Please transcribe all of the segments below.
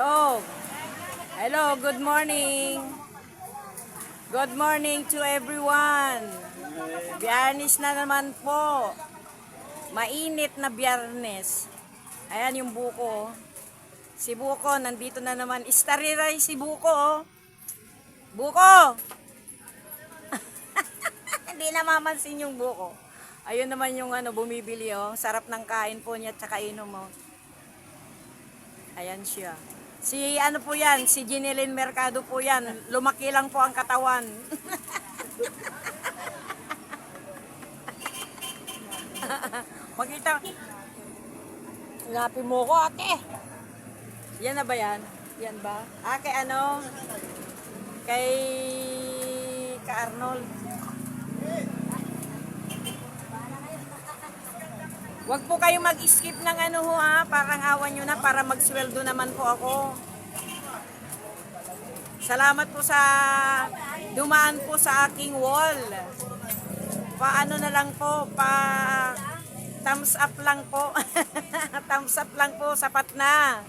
So, hello, good morning. Good morning to everyone. Biyernes na naman po. Mainit na Biyernes. Ayan yung buko. Si Buko, nandito na naman. Istariray si Buko. Buko! Hindi na mamansin yung Buko. Ayun naman yung bumibili Sarap ng kain po niya at saka inom Ayan siya. Si po yan, si Ginilyn Mercado po yan. Lumaki lang po ang katawan. Makita. Ngapin mo ko, ate. Yan na ba yan? Yan ba? Kay Kay Ka-Arnold. Huwag po kayo mag-skip ng parang awan nyo na para magsweldo naman po ako. Salamat po sa dumaan po sa aking wall. Paano na lang po, thumbs up lang po. Thumbs up lang po, sapat na.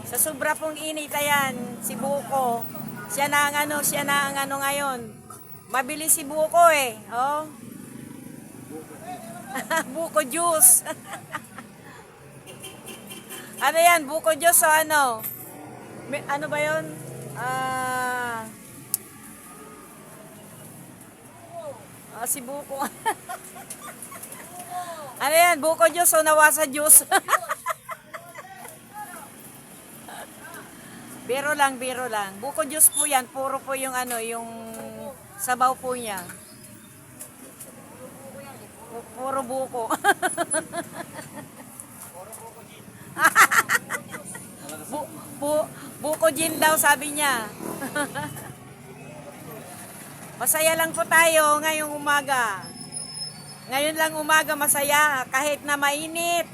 Sa sobra pong init ayan, si Buko. Siya na ang ngayon. Mabilis si Buko Buko juice. Ano yan? Buko juice ano ba yun? Si Buko. Ano yan? Buko juice o nawasa juice? Biro lang. Buko juice po yan. Puro po yung yung sabaw po niya. Puro buko. Buko gin daw sabi niya. Masaya lang po tayo ngayong umaga. Ngayon lang umaga masaya kahit na mainit.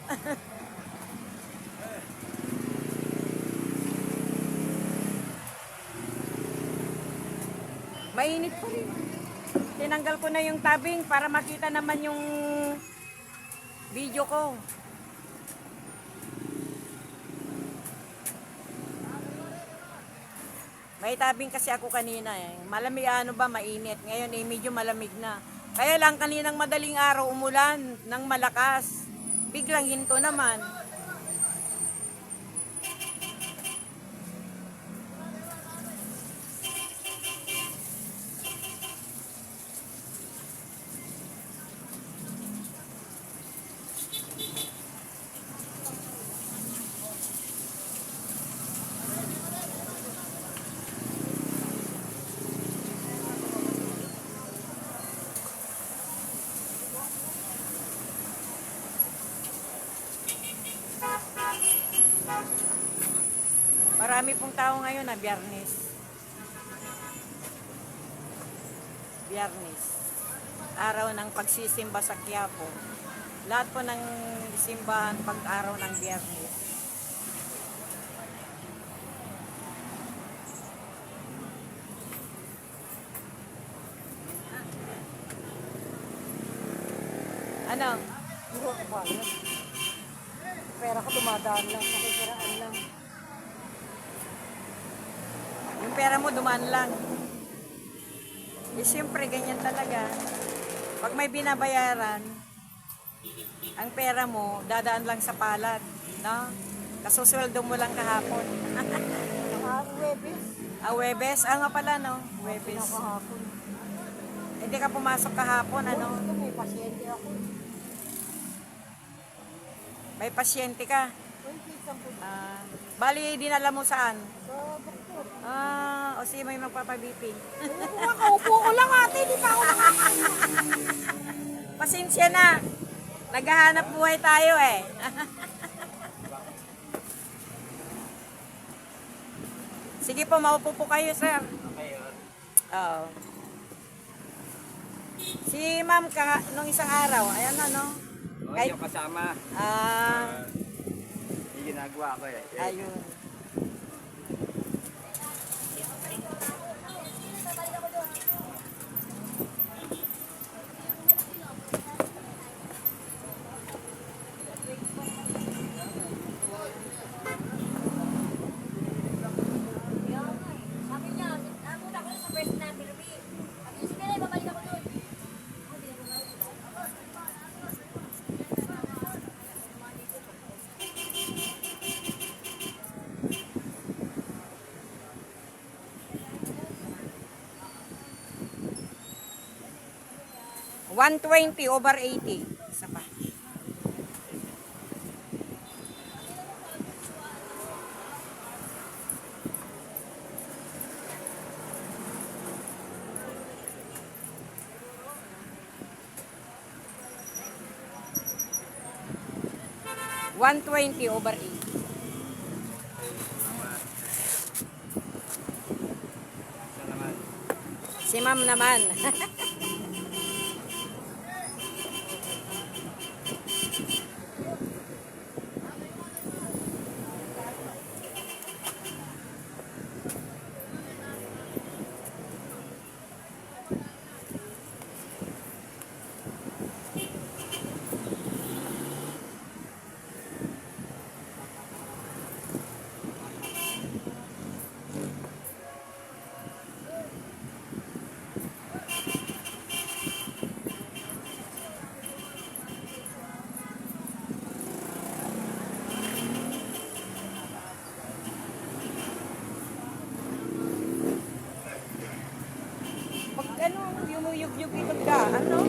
Mainit po rin. Tinanggal ko na yung tabing para makita naman yung video ko. May tabing kasi ako kanina Malamig mainit. Ngayon medyo malamig na. Kaya lang kaninang madaling araw umulan ng malakas. Biglang hinto naman. Marami pong tao ngayon na Biyernes. Araw ng pagsisimba sa Quiapo. Lahat po ng simbahan pag araw ng Biyernes. Ano? Pera ko dumadaan lang, nakikiraan lang. Yung pera mo dumaan lang. Siyempre, ganyan talaga. Pag may binabayaran, ang pera mo, dadaan lang sa palad. No? Kasusweldo mo lang kahapon. Webes. Webes? Nga pala, no? Webes. Kahapon. Hindi ka pumasok kahapon, May pasyente ako. May pasyente ka? Bali, dinala mo saan? Sa doktor. O sige, may magpapabipin. Nakaupo ko lang ate, di pa ako Pasensya na. Naghahanap buhay tayo Sige po, maupo po kayo, sir. Okay, Oo. Si ma'am, nung isang araw, ayan Kahit yung kasama. Yung ginagawa ko Ayun. 120/80. Isa pa. (120/80). Isa naman. Si ma'am naman. Pag ano, yumuyug-yug itong daan, no?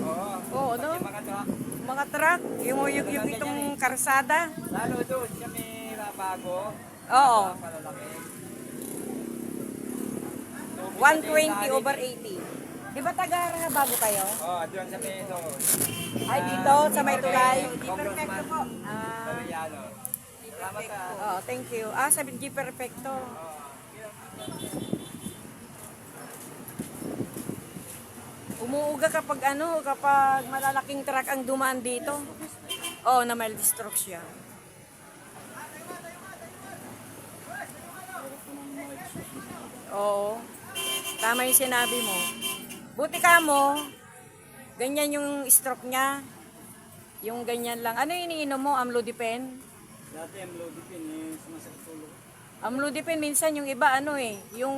Oo. Oo, no? Pati mga truck. Mga truck, yumuyug-yug itong karsada. Lalo doon sa may bago. Oo. Palalaki. 120/80. Di ba taga bago kayo? Oo, doon sa may doon. Ay, dito, sa may tulay. Congressman Ah, Soriano. Salamat ka. oh, thank you. Ah, sabi G Perfecto. Umuuga kapag ano, kapag malalaking truck ang dumaan dito. Oo, na mild stroke siya. Oo. Tama yung sinabi mo. Buti ka mo, ganyan yung stroke niya. Yung ganyan lang. Ano yung iniinom mo? Amlodipine? Dati ang lodipin eh, sumasakit ulo. Amlodipine minsan yung iba ano eh, yung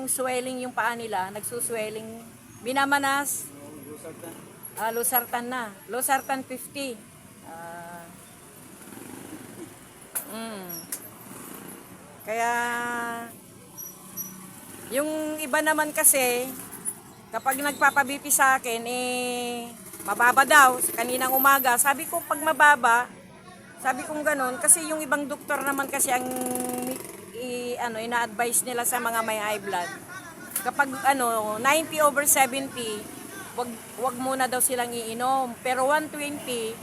swelling yung paa nila, nagsuswelling. Binamanas, Lusag na. losartan na. Losartan 50. Ah. Kaya yung iba naman kasi kapag nagpapabipi sa akin eh mababa daw kaninang umaga. Sabi ko pag mababa, sabi kong ganun kasi yung ibang doktor naman kasi ang ina-advise nila sa mga may high blood. Kapag 90/70, wag muna daw silang iinom. Pero 120/80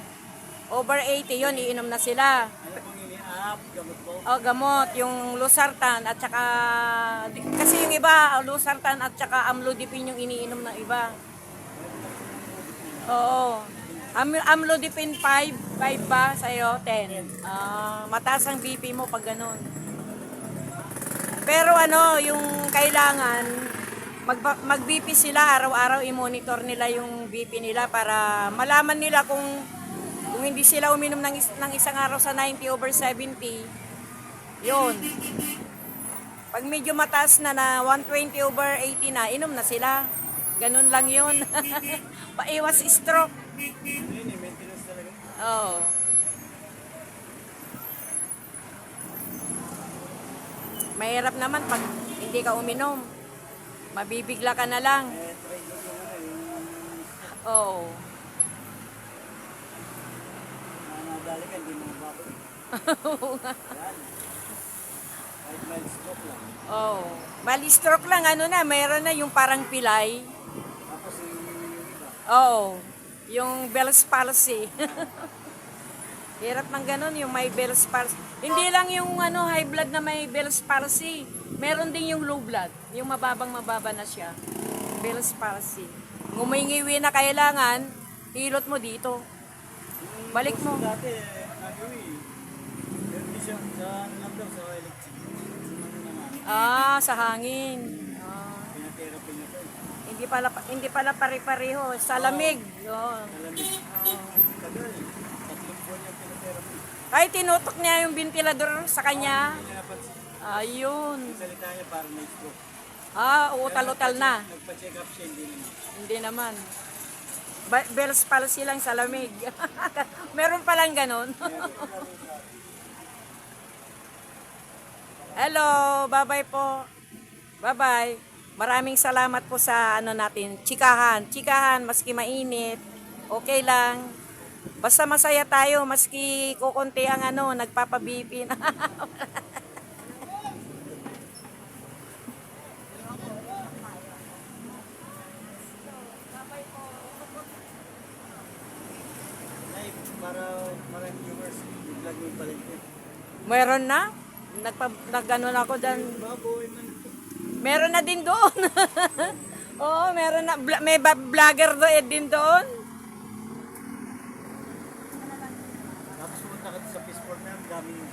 yon iinom na sila. Ano pong ini-up, gamot po? O gamot, yung losartan at saka kasi yung iba losartan at saka amlodipine yung iniinom ng iba. Oo. Amlodipine 5 ba sa'yo? 10. Mataas ang BP mo pag ganun. Pero yung kailangan, mag-BP sila, araw-araw i-monitor nila yung BP nila para malaman nila kung hindi sila uminom ng isang araw sa 90/70, yun. Pag medyo mataas na 120/80 na, inom na sila. Ganun lang yun. Paiwas stroke. Yun eh, maintenance talaga. Oo. Mahirap naman pag hindi ka uminom. Mabibigla ka na lang. Eh, try ko yung Oo. nadali ka, hindi mo mababot. Yan. 5 miles stroke lang. Oo. Bali stroke lang, mayroon na yung parang pilay. Tapos yung iba. Oo. Yung Bell's palsy. Hirap ng ganun, yung may Bell's palsy. Hindi lang yung high blood na may Bell's palsy. Meron din yung low blood. Yung mababa na siya. Bell's palsy. Ngumingiwi na kailangan, hilot mo dito. Balik mo. Dati, nagawi. Pero hindi siya, sa ano lang daw, sa electric. Sa hangin. Pinatherapy na to. Hindi pala pare-pareho. Sa lamig. Yun. Malamig. Tagal. 3 buwan yung pinatherapy. Ay, tinutok niya yung ventilador sa kanya. Hindi niya napansin. Ayun. Yung salita niya parang may stroke. Utal-utal na. Nagpa-check up siya, hindi naman. Hindi naman. Bell's palsy lang sa lamig. Meron palang ganon. Hello, bye-bye po. Bye-bye. Maraming salamat po sa ano natin, chikahan. Chikahan, maski mainit, okay lang. Basta masaya tayo, maski kukunti ang ano, nagpapabipin. Ay, para maraming viewers, i-vlog mo yung palengke. Meron na? Nag-ano na ako dyan. Baboy man. Meron na din doon. Oo, meron na. May vlogger din doon. Tapos pumunta ka sa Peace Port na, daming